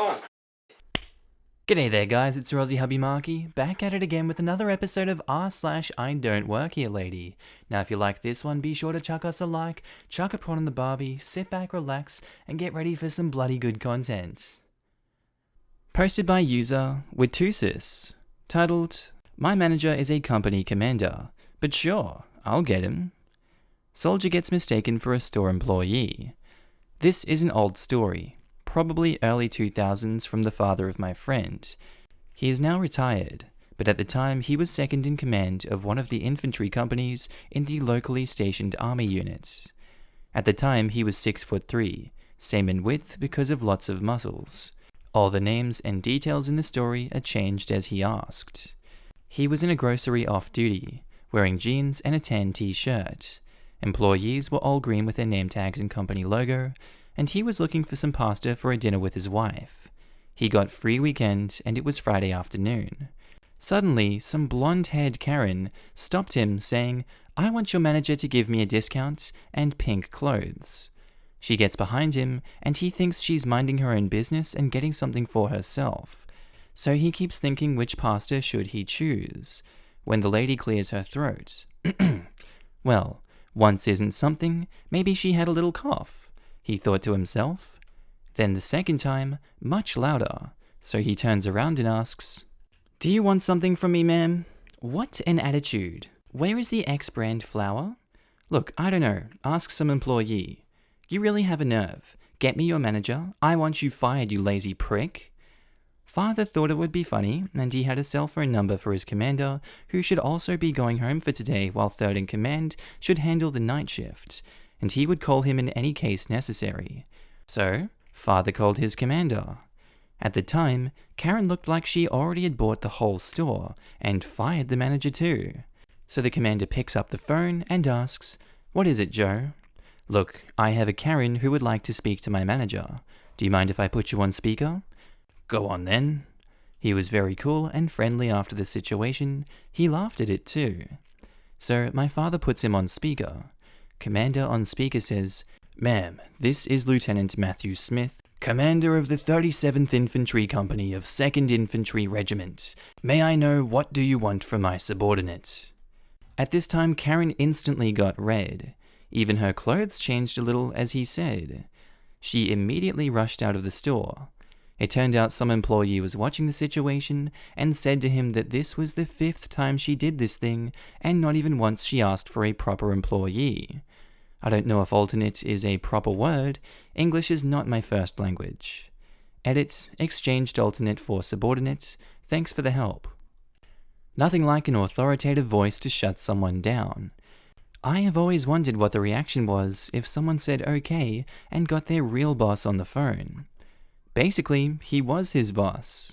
Oh. G'day there guys, it's your Aussie Hubby Markee, back at it again with another episode of r/IDontWorkHereLady. Now if you like this one, be sure to chuck us a like, chuck a prawn on the barbie, sit back, relax, and get ready for some bloody good content. Posted by user Witusis, titled, "My manager is a company commander, but sure, I'll get him." Soldier gets mistaken for a store employee. This is an old story. Probably early 2000s from the father of my friend. He is now retired, but at the time he was second in command of one of the infantry companies in the locally stationed army unit. At the time he was 6'3", same in width because of lots of muscles. All the names and details in the story are changed as he asked. He was in a grocery off-duty, wearing jeans and a tan t-shirt. Employees were all green with their name tags and company logo, and he was looking for some pasta for a dinner with his wife. He got free weekend, and it was Friday afternoon. Suddenly, some blonde-haired Karen stopped him saying, "I want your manager to give me a discount and pink clothes." She gets behind him, and he thinks she's minding her own business and getting something for herself. So he keeps thinking which pasta should he choose, when the lady clears her throat. Well, once isn't something, maybe she had a little cough, he thought to himself. Then the second time, much louder, so he turns around and asks, "Do you want something from me, ma'am?" What an attitude. Where is the X-brand flour? Look, I don't know, ask some employee. You really have a nerve. Get me your manager. I want you fired, you lazy prick. Father thought it would be funny, and he had a cell phone number for his commander, who should also be going home for today while third in command should handle the night shift, and he would call him in any case necessary. So, Father called his commander. At the time, Karen looked like she already had bought the whole store, and fired the manager too. So the commander picks up the phone and asks, "What is it, Joe?" "Look, I have a Karen who would like to speak to my manager. Do you mind if I put you on speaker?" "Go on then." He was very cool and friendly after the situation. He laughed at it too. So my father puts him on speaker. Commander on speaker says, "Ma'am, this is Lieutenant Matthew Smith, Commander of the 37th Infantry Company of 2nd Infantry Regiment. May I know what do you want from my subordinate?" At this time, Karen instantly got red. Even her clothes changed a little as he said. She immediately rushed out of the store. It turned out some employee was watching the situation and said to him that this was the 5th time she did this thing, and not even once she asked for a proper employee. I don't know if alternate is a proper word. English is not my first language. Edit, exchanged alternate for subordinate. Thanks for the help. Nothing like an authoritative voice to shut someone down. I have always wondered what the reaction was if someone said okay and got their real boss on the phone. Basically, he was his boss.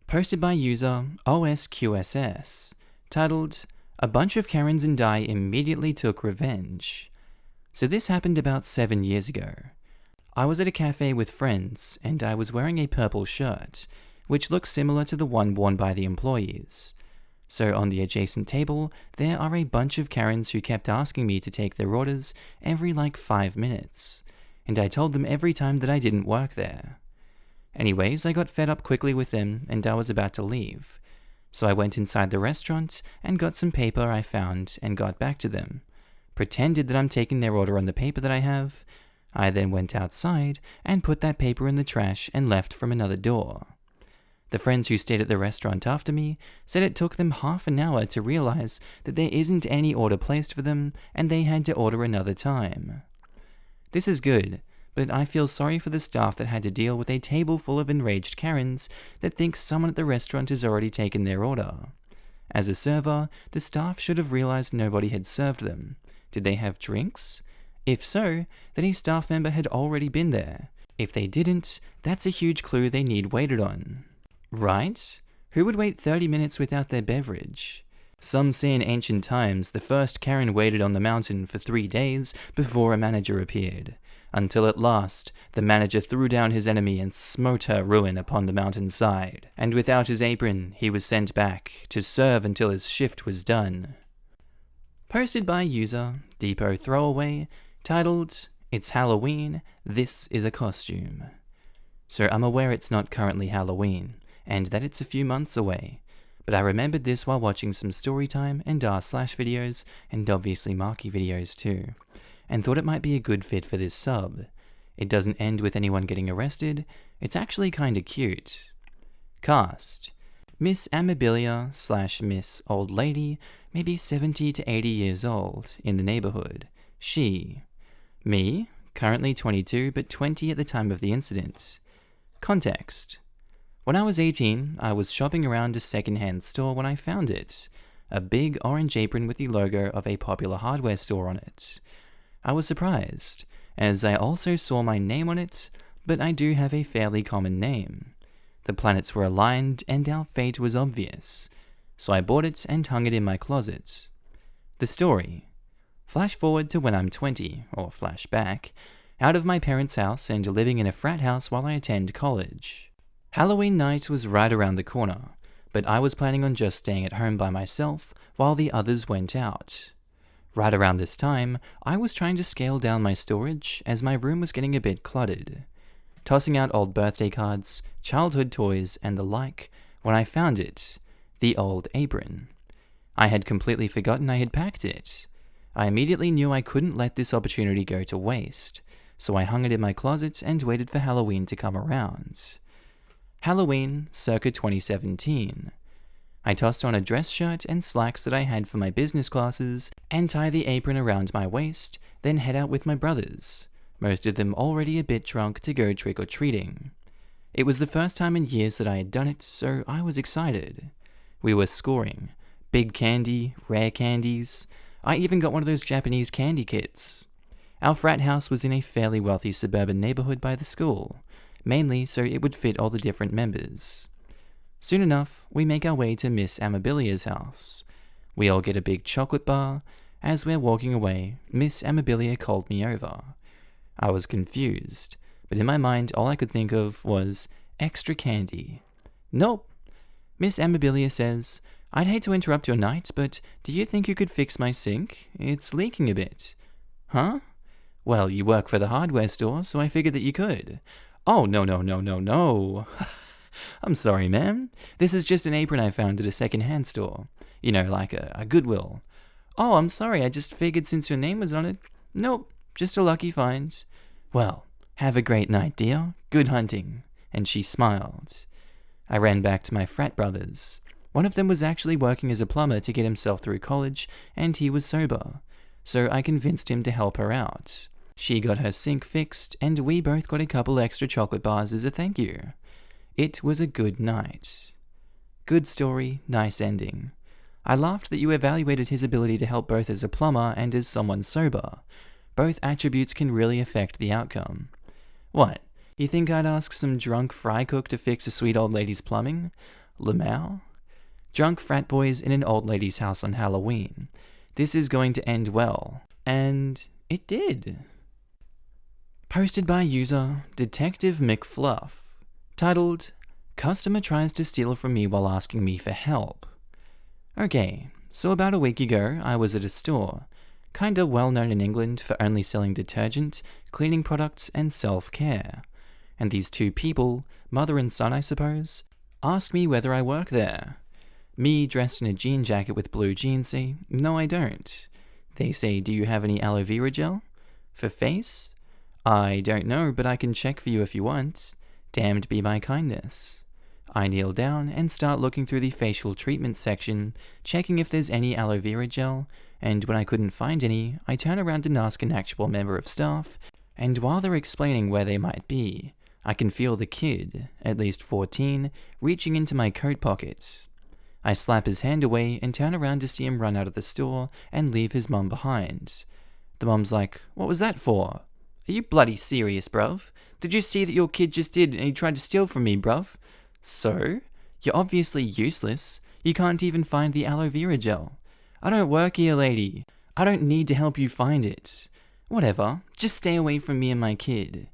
Posted by user OSQSS, titled, "A bunch of Karens and I immediately took revenge." So this happened about 7 years ago. I was at a cafe with friends, and I was wearing a purple shirt, which looks similar to the one worn by the employees. So on the adjacent table, there are a bunch of Karens who kept asking me to take their orders every 5 minutes, and I told them every time that I didn't work there. Anyways, I got fed up quickly with them, and I was about to leave. So I went inside the restaurant and got some paper I found and got back to them. Pretended that I'm taking their order on the paper that I have. I then went outside and put that paper in the trash and left from another door. The friends who stayed at the restaurant after me said it took them half an hour to realize that there isn't any order placed for them and they had to order another time. This is good, but I feel sorry for the staff that had to deal with a table full of enraged Karens that think someone at the restaurant has already taken their order. As a server, the staff should have realized nobody had served them. Did they have drinks? If so, then a staff member had already been there. If they didn't, that's a huge clue they need waited on. Right? Who would wait 30 minutes without their beverage? Some say in ancient times the first Karen waited on the mountain for 3 days before a manager appeared, until at last the manager threw down his enemy and smote her ruin upon the mountainside, and without his apron he was sent back to serve until his shift was done. Posted by user Depot Throwaway, titled, "It's Halloween, this is a costume." So I'm aware it's not currently Halloween, and that it's a few months away, but I remembered this while watching some storytime and r/slash videos, and obviously Markee videos too, and thought it might be a good fit for this sub. It doesn't end with anyone getting arrested, it's actually kinda cute. Cast: Miss Amabilia/Miss Old Lady, maybe 70 to 80 years old, in the neighborhood. She. Me, currently 22 but 20 at the time of the incident. Context: when I was 18, I was shopping around a second-hand store when I found it. A big orange apron with the logo of a popular hardware store on it. I was surprised, as I also saw my name on it, but I do have a fairly common name. The planets were aligned and our fate was obvious, so I bought it and hung it in my closet. The story. Flash forward to when I'm 20, or flash back, out of my parents' house and living in a frat house while I attend college. Halloween night was right around the corner, but I was planning on just staying at home by myself while the others went out. Right around this time, I was trying to scale down my storage as my room was getting a bit cluttered, tossing out old birthday cards, childhood toys, and the like, when I found it, the old apron. I had completely forgotten I had packed it. I immediately knew I couldn't let this opportunity go to waste, so I hung it in my closet and waited for Halloween to come around. Halloween, circa 2017. I tossed on a dress shirt and slacks that I had for my business classes and tie the apron around my waist, then head out with my brothers, most of them already a bit drunk, to go trick-or-treating. It was the first time in years that I had done it, so I was excited. We were scoring. Big candy, rare candies. I even got one of those Japanese candy kits. Our frat house was in a fairly wealthy suburban neighborhood by the school, mainly so it would fit all the different members. Soon enough, we make our way to Miss Amabilia's house. We all get a big chocolate bar. As we're walking away, Miss Amabilia called me over. I was confused, but in my mind all I could think of was extra candy. Nope. Miss Amabilia says, "I'd hate to interrupt your night, but do you think you could fix my sink? It's leaking a bit." Huh? Well, you work for the hardware store, so I figured that you could. Oh, no. I'm sorry, ma'am. This is just an apron I found at a second-hand store. You know, like a Goodwill. Oh, I'm sorry, I just figured since your name was on it. Nope, just a lucky find. Well, have a great night, dear. Good hunting. And she smiled. I ran back to my frat brothers. One of them was actually working as a plumber to get himself through college, and he was sober, so I convinced him to help her out. She got her sink fixed, and we both got a couple extra chocolate bars as a thank you. It was a good night. Good story, nice ending. I laughed that you evaluated his ability to help both as a plumber and as someone sober. Both attributes can really affect the outcome. What, you think I'd ask some drunk fry cook to fix a sweet old lady's plumbing? Lamau? Drunk frat boys in an old lady's house on Halloween. This is going to end well. And it did. Posted by user Detective McFluff. Titled, "Customer tries to steal from me while asking me for help." Okay, so about a week ago, I was at a store, kinda well known in England for only selling detergent, cleaning products, and self-care. And these two people, mother and son I suppose, asked me whether I work there. Me, dressed in a jean jacket with blue jeans, say, "No, I don't." They say, "Do you have any aloe vera gel? For face?" "I don't know, but I can check for you if you want." Damned be my kindness. I kneel down and start looking through the facial treatment section, checking if there's any aloe vera gel, and when I couldn't find any, I turn around and ask an actual member of staff, and while they're explaining where they might be, I can feel the kid, at least 14, reaching into my coat pocket. I slap his hand away and turn around to see him run out of the store and leave his mum behind. The mum's like, "What was that for?" "Are you bloody serious, bruv? Did you see that your kid just did and he tried to steal from me, bruv?" "So? You're obviously useless. You can't even find the aloe vera gel." "I don't work here, lady. I don't need to help you find it." "Whatever. Just stay away from me and my kid."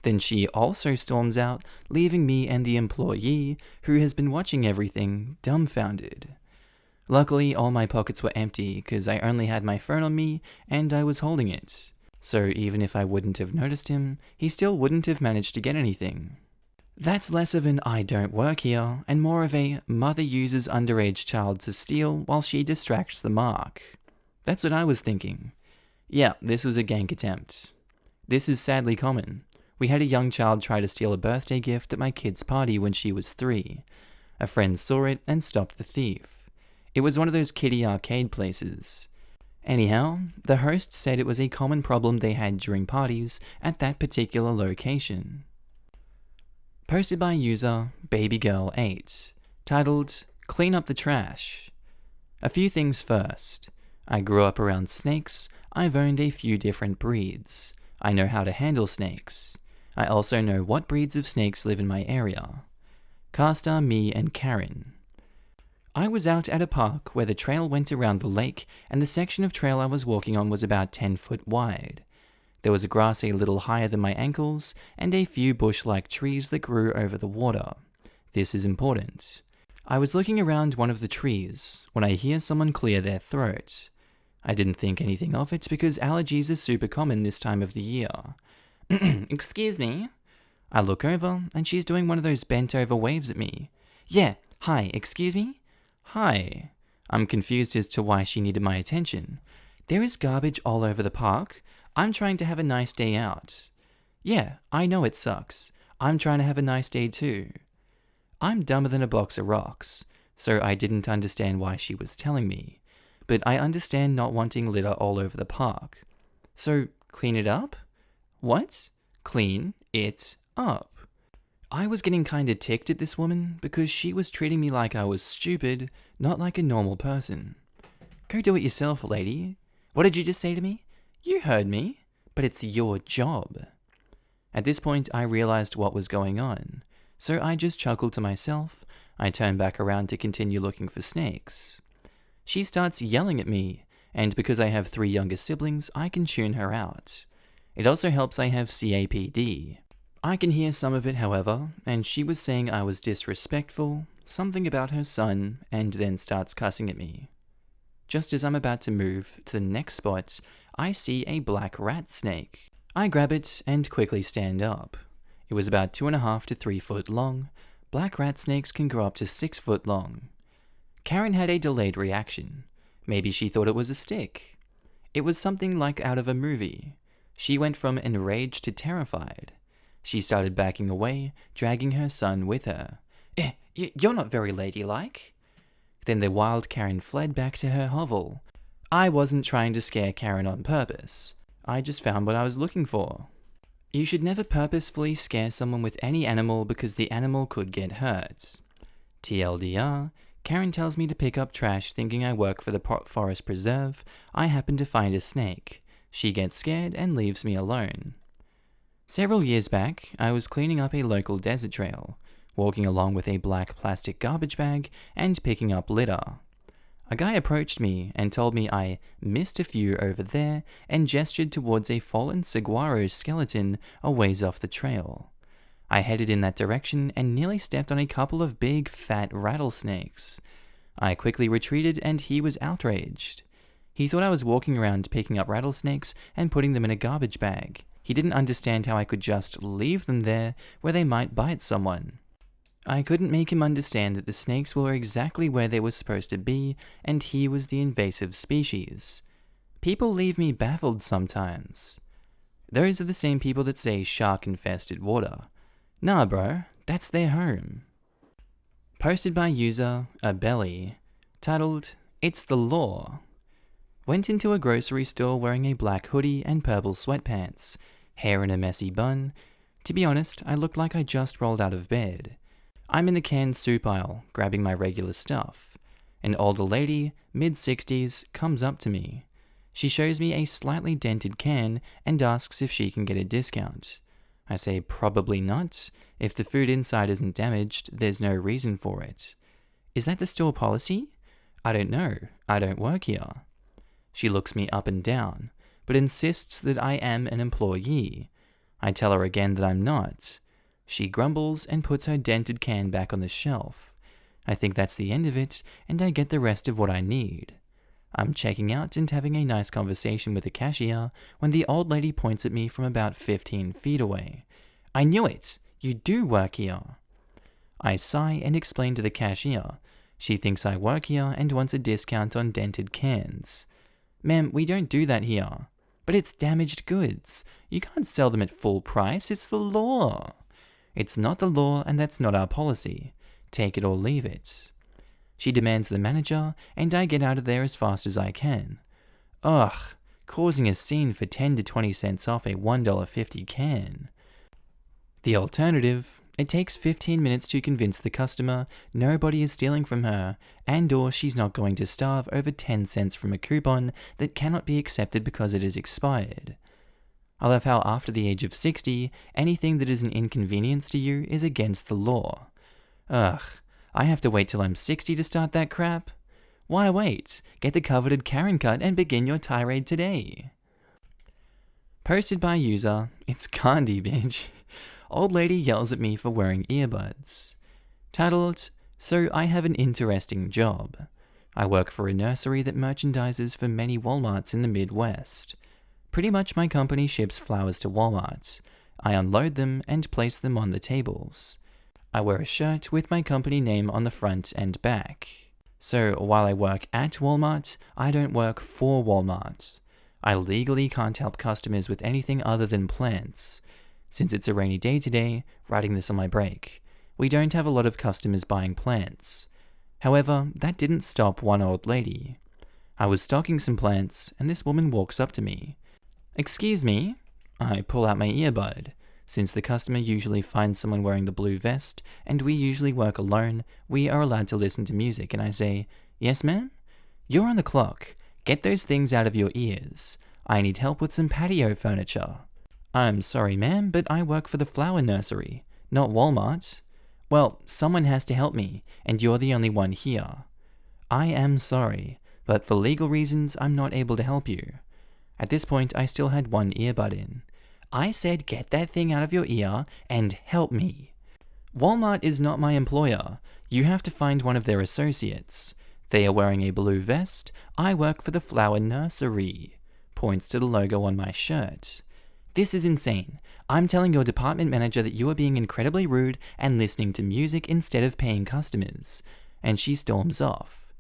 Then she also storms out, leaving me and the employee, who has been watching everything, dumbfounded. Luckily, all my pockets were empty because I only had my phone on me and I was holding it. So even if I wouldn't have noticed him, he still wouldn't have managed to get anything. That's less of an "I don't work here" and more of a "mother uses underage child to steal while she distracts the mark." That's what I was thinking. Yeah, this was a gank attempt. This is sadly common. We had a young child try to steal a birthday gift at my kid's party when she was 3. A friend saw it and stopped the thief. It was one of those kiddie arcade places. Anyhow, the host said it was a common problem they had during parties at that particular location. Posted by user babygirl8, titled "Clean Up the Trash." A few things first. I grew up around snakes. I've owned a few different breeds. I know how to handle snakes. I also know what breeds of snakes live in my area. Castor, me, and Karen. I was out at a park where the trail went around the lake, and the section of trail I was walking on was about 10 foot wide. There was grass a little higher than my ankles, and a few bush-like trees that grew over the water. This is important. I was looking around one of the trees when I hear someone clear their throat. I didn't think anything of it because allergies are super common this time of the year. "Excuse me?" I look over, and she's doing one of those bent-over waves at me. "Yeah, hi, excuse me?" "Hi." I'm confused as to why she needed my attention. "There is garbage all over the park. I'm trying to have a nice day out." "Yeah, I know it sucks. I'm trying to have a nice day too." I'm dumber than a box of rocks, so I didn't understand why she was telling me. But I understand not wanting litter all over the park. So, clean it up? What? Clean it up. I was getting kinda ticked at this woman because she was treating me like I was stupid, not like a normal person. "Go do it yourself, lady." "What did you just say to me?" "You heard me, but it's your job." At this point, I realized what was going on, so I just chuckled to myself. I turned back around to continue looking for snakes. She starts yelling at me, and because I have 3 younger siblings, I can tune her out. It also helps I have CAPD. I can hear some of it, however, and she was saying I was disrespectful, something about her son, and then starts cussing at me. Just as I'm about to move to the next spot, I see a black rat snake. I grab it and quickly stand up. It was about 2.5 to 3 foot long. Black rat snakes can grow up to 6 foot long. Karen had a delayed reaction. Maybe she thought it was a stick. It was something like out of a movie. She went from enraged to terrified. She started backing away, dragging her son with her. You're not very ladylike." Then the wild Karen fled back to her hovel. I wasn't trying to scare Karen on purpose. I just found what I was looking for. You should never purposefully scare someone with any animal because the animal could get hurt. TLDR, Karen tells me to pick up trash thinking I work for the forest preserve. I happen to find a snake. She gets scared and leaves me alone. Several years back, I was cleaning up a local desert trail, walking along with a black plastic garbage bag and picking up litter. A guy approached me and told me I missed a few over there and gestured towards a fallen saguaro skeleton a ways off the trail. I headed in that direction and nearly stepped on a couple of big, fat rattlesnakes. I quickly retreated and he was outraged. He thought I was walking around picking up rattlesnakes and putting them in a garbage bag. He didn't understand how I could just leave them there where they might bite someone. I couldn't make him understand that the snakes were exactly where they were supposed to be, and he was the invasive species. People leave me baffled sometimes. Those are the same people that say shark-infested water. Nah, bro, that's their home. Posted by user Abelly, titled, "It's the Law." Went into a grocery store wearing a black hoodie and purple sweatpants, hair in a messy bun. To be honest, I looked like I just rolled out of bed. I'm in the canned soup aisle, grabbing my regular stuff. An older lady, mid-60s, comes up to me. She shows me a slightly dented can and asks if she can get a discount. I say probably not. If the food inside isn't damaged, there's no reason for it. Is that the store policy? I don't know. I don't work here. She looks me up and down, but insists that I am an employee. I tell her again that I'm not. She grumbles and puts her dented can back on the shelf. I think that's the end of it, and I get the rest of what I need. I'm checking out and having a nice conversation with the cashier when the old lady points at me from about 15 feet away. "I knew it! You do work here. I sigh and explain to the cashier. She thinks I work here and wants a discount on dented cans. Ma'am, we don't do that here. But it's damaged goods. You can't sell them at full price. It's the law. It's not the law, and that's not our policy. Take it or leave it. She demands the manager, and I get out of there as fast as I can. Ugh, causing a scene for 10 to 20 cents off a $1.50 can. The alternative, it takes 15 minutes to convince the customer nobody is stealing from her, and/or she's not going to starve over 10 cents from a coupon that cannot be accepted because it is expired. I love how after the age of 60, anything that is an inconvenience to you is against the law. Ugh, I have to wait till I'm 60 to start that crap? Why wait? Get the coveted Karen cut and begin your tirade today. Posted by user, it's Candy Bitch. Old lady yells at me for wearing earbuds. Titled, So I have an interesting job. I work for a nursery that merchandises for many Walmarts in the Midwest. Pretty much my company ships flowers to Walmart. I unload them and place them on the tables. I wear a shirt with my company name on the front and back. So while I work at Walmart, I don't work for Walmart. I legally can't help customers with anything other than plants. Since it's a rainy day today, writing this on my break, we don't have a lot of customers buying plants. However, that didn't stop one old lady. I was stocking some plants, and this woman walks up to me. Excuse me? I pull out my earbud. Since the customer usually finds someone wearing the blue vest, and we usually work alone, we are allowed to listen to music, and I say, Yes, ma'am? You're on the clock. Get those things out of your ears. I need help with some patio furniture. I'm sorry, ma'am, but I work for the flower nursery, not Walmart. Well, someone has to help me, and you're the only one here. I am sorry, but for legal reasons, I'm not able to help you. At this point, I still had one earbud in. I said get that thing out of your ear and help me. Walmart is not my employer. You have to find one of their associates. They are wearing a blue vest. I work for the flower nursery. Points to the logo on my shirt. This is insane. I'm telling your department manager that you are being incredibly rude and listening to music instead of paying customers. And she storms off.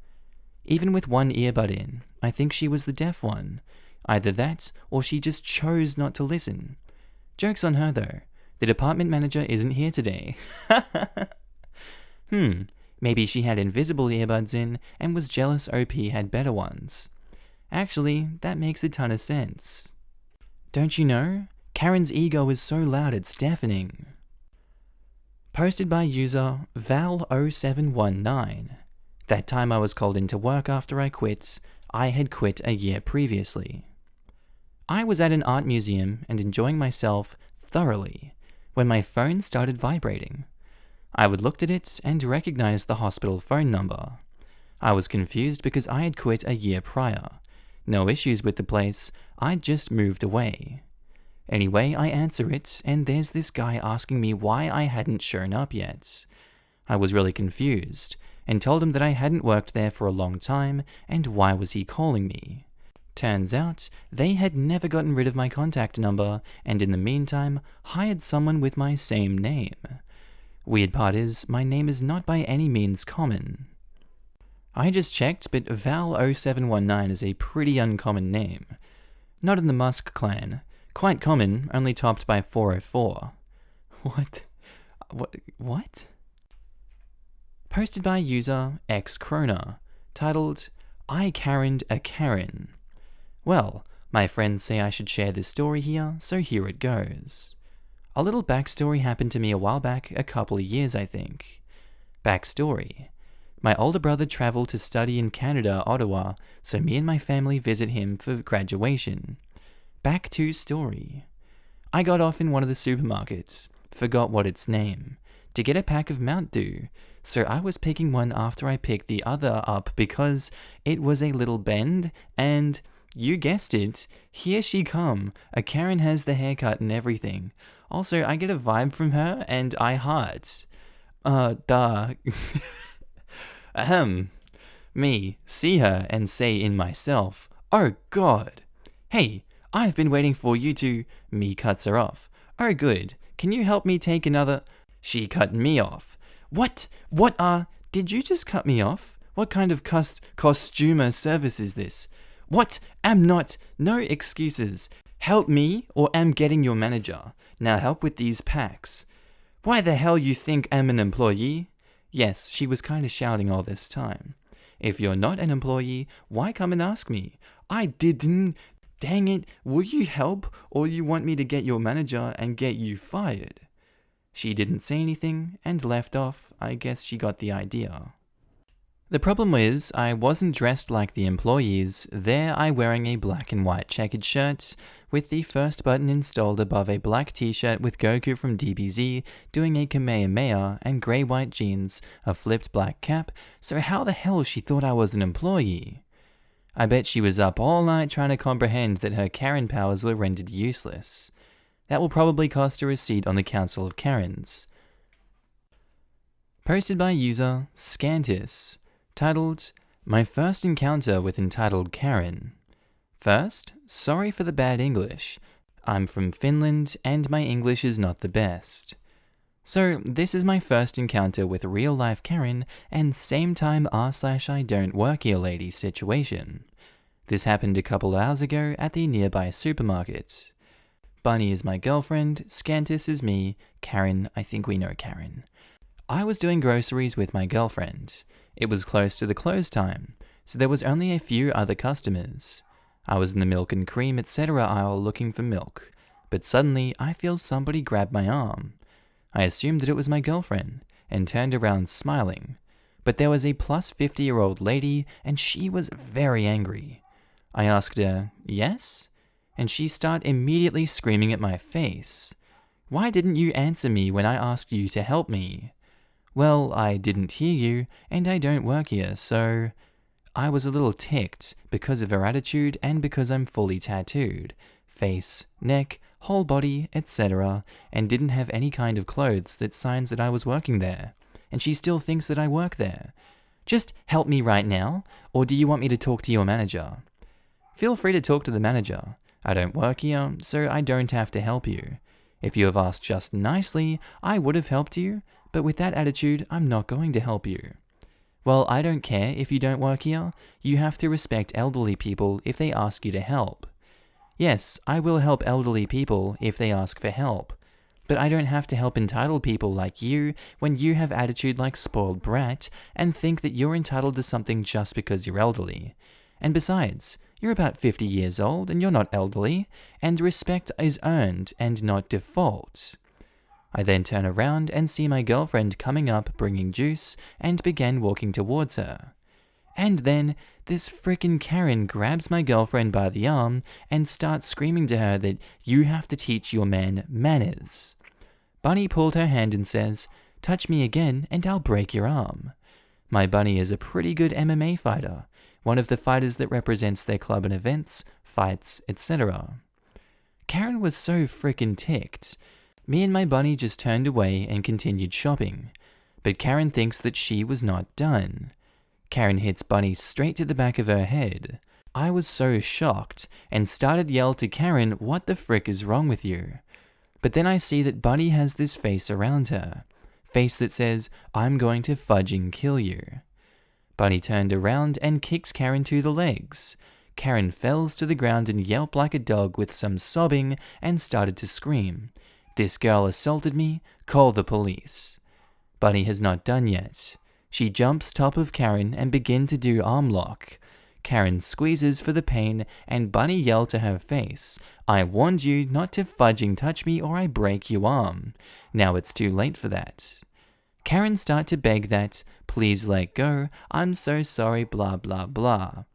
Even with one earbud in, I think she was the deaf one. Either that, or she just chose not to listen. Joke's on her though. The department manager isn't here today. Maybe she had invisible earbuds in and was jealous OP had better ones. Actually, that makes a ton of sense. Don't you know? Karen's ego is so loud it's deafening. Posted by user Val0719. That time I was called into work after I quit. I had quit a year previously. I was at an art museum and enjoying myself thoroughly when my phone started vibrating. I would looked at it and recognized the hospital phone number. I was confused because I had quit a year prior. No issues with the place, I'd just moved away. Anyway, I answer it, and there's this guy asking me why I hadn't shown up yet. I was really confused, and told him that I hadn't worked there for a long time, and why was he calling me? Turns out, they had never gotten rid of my contact number, and in the meantime, hired someone with my same name. Weird part is, my name is not by any means common. I just checked, but Val0719 is a pretty uncommon name. Not in the Musk clan. Quite common, only topped by 404. What? Posted by user xkrona, titled, I Karen'd a Karen. Well, my friends say I should share this story here, so here it goes. A little backstory happened to me a while back, a couple of years I think. Backstory. My older brother traveled to study in Canada, Ottawa, so me and my family visit him for graduation. Back to story. I got off in one of the supermarkets, forgot what its name, to get a pack of Mount Dew, so I was picking one after I picked the other up because it was a little bend, and, you guessed it, here she come, a Karen has the haircut and everything. Also, I get a vibe from her, and I heart. Me, see her and say in myself, oh God. Hey, I've been waiting for you to, me cuts her off. Oh good, can you help me take another, She cut me off. What? Did you just cut me off? What kind of costumer service is this? What? Am not. No excuses. Help me or am getting your manager. Now help with these packs. Why the hell you think I'm an employee? Yes, she was kind of shouting all this time. If you're not an employee, why come and ask me? I didn't. Dang it, will you help or you want me to get your manager and get you fired? She didn't say anything and left off. I guess she got the idea. The problem is, I wasn't dressed like the employees. There I wearing a black and white checkered shirt, with the first button installed above a black t-shirt with Goku from DBZ doing a Kamehameha, and grey-white jeans, a flipped black cap, so how the hell she thought I was an employee? I bet she was up all night trying to comprehend that her Karen powers were rendered useless. That will probably cost her a seat on the Council of Karens. Posted by user Scantus. Titled, My First Encounter with Entitled Karen. First, sorry for the bad English. I'm from Finland and my English is not the best. So, this is my first encounter with real-life Karen and same time r/Idontworkherelady situation. This happened a couple hours ago at the nearby supermarket. Bunny is my girlfriend, Scantus is me, Karen, I think we know Karen. I was doing groceries with my girlfriend. It was close to the close time, so there was only a few other customers. I was in the milk and cream etc. aisle looking for milk, but suddenly I feel somebody grab my arm. I assumed that it was my girlfriend, and turned around smiling, but there was a plus 50-year-old lady and she was very angry. I asked her, yes? And she started immediately screaming at my face. Why didn't you answer me when I asked you to help me? Well, I didn't hear you, and I don't work here, so... I was a little ticked because of her attitude and because I'm fully tattooed. Face, neck, whole body, etc. and didn't have any kind of clothes that signs that I was working there. And she still thinks that I work there. Just help me right now, or do you want me to talk to your manager? Feel free to talk to the manager. I don't work here, so I don't have to help you. If you have asked just nicely, I would have helped you, but with that attitude, I'm not going to help you. Well, I don't care if you don't work here. You have to respect elderly people if they ask you to help. Yes, I will help elderly people if they ask for help, but I don't have to help entitled people like you when you have attitude like spoiled brat and think that you're entitled to something just because you're elderly. And besides, you're about 50 years old and you're not elderly, and respect is earned and not default. I then turn around and see my girlfriend coming up bringing juice and began walking towards her. And then this frickin' Karen grabs my girlfriend by the arm and starts screaming to her that you have to teach your man manners. Bunny pulled her hand and says, touch me again and I'll break your arm. My bunny is a pretty good MMA fighter, one of the fighters that represents their club in events, fights, etc. Karen was so frickin' ticked. Me and my bunny just turned away and continued shopping, but Karen thinks that she was not done. Karen hits Bunny straight to the back of her head. I was so shocked and started yell to Karen, what the frick is wrong with you? But then I see that Bunny has this face around her, face that says, I'm going to fudging kill you. Bunny turned around and kicks Karen to the legs. Karen fells to the ground and yelped like a dog with some sobbing and started to scream. This girl assaulted me, call the police. Bunny has not done yet. She jumps top of Karen and begin to do arm lock. Karen squeezes for the pain and Bunny yelled to her face, I warned you not to fudging touch me or I break your arm. Now it's too late for that. Karen start to beg that, please let go, I'm so sorry, blah blah blah.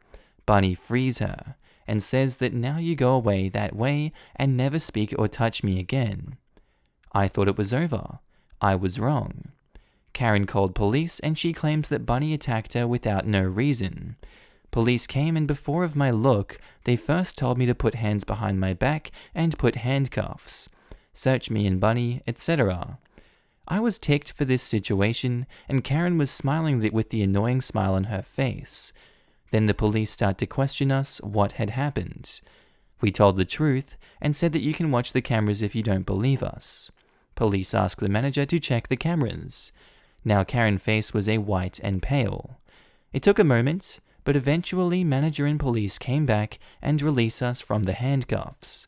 Bunny frees her and says that now you go away that way and never speak or touch me again. I thought it was over. I was wrong. Karen called police and she claims that Bunny attacked her without no reason. Police came and before of my look, they first told me to put hands behind my back and put handcuffs, search me and Bunny, etc. I was ticked for this situation and Karen was smiling with the annoying smile on her face. Then the police start to question us what had happened. We told the truth and said that you can watch the cameras if you don't believe us. Police ask the manager to check the cameras. Now Karen's face was a white and pale. It took a moment, but eventually manager and police came back and released us from the handcuffs.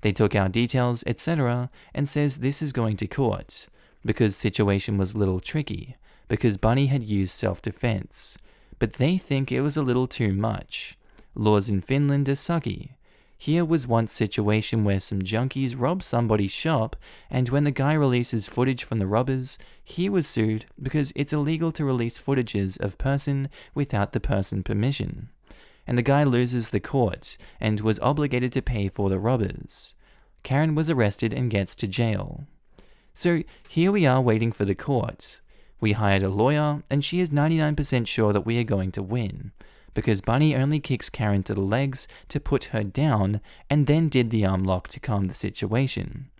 They took our details, etc., and says this is going to court, because situation was a little tricky, because Bunny had used self-defense. But they think it was a little too much. Laws in Finland are sucky. Here was one situation where some junkies robbed somebody's shop, and when the guy releases footage from the robbers, he was sued because it's illegal to release footages of person without the person permission. And the guy loses the court and was obligated to pay for the robbers. Karen was arrested and gets to jail. So here we are waiting for the court. We hired a lawyer, and she is 99% sure that we are going to win, because Bunny only kicks Karen to the legs to put her down and then did the arm lock to calm the situation.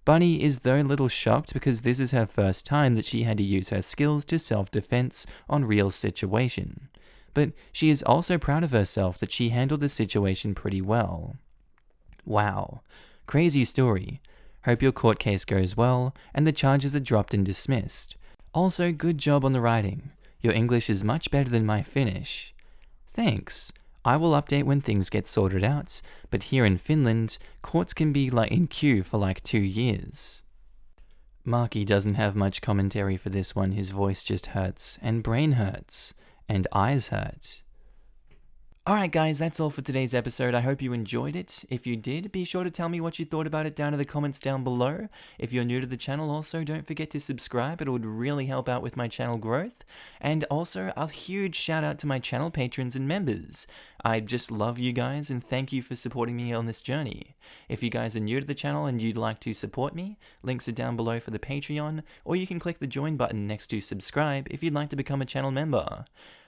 Bunny is though a little shocked because this is her first time that she had to use her skills to self-defense on real situation. But she is also proud of herself that she handled the situation pretty well. Wow, crazy story. Hope your court case goes well and the charges are dropped and dismissed. Also, good job on the writing. Your English is much better than my Finnish. Thanks. I will update when things get sorted out, but here in Finland, courts can be in queue for 2 years. Markee doesn't have much commentary for this one. His voice just hurts, and brain hurts, and eyes hurt. Alright guys, that's all for today's episode. I hope you enjoyed it. If you did, be sure to tell me what you thought about it down in the comments down below. If you're new to the channel, also don't forget to subscribe. It would really help out with my channel growth. And also, a huge shout out to my channel patrons and members. I just love you guys and thank you for supporting me on this journey. If you guys are new to the channel and you'd like to support me, links are down below for the Patreon, or you can click the join button next to subscribe if you'd like to become a channel member.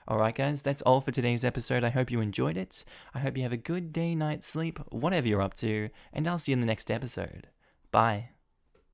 Alright guys, that's all for today's episode. I hope you enjoyed it. I hope you have a good day, night, sleep, whatever you're up to, and I'll see you in the next episode. Bye.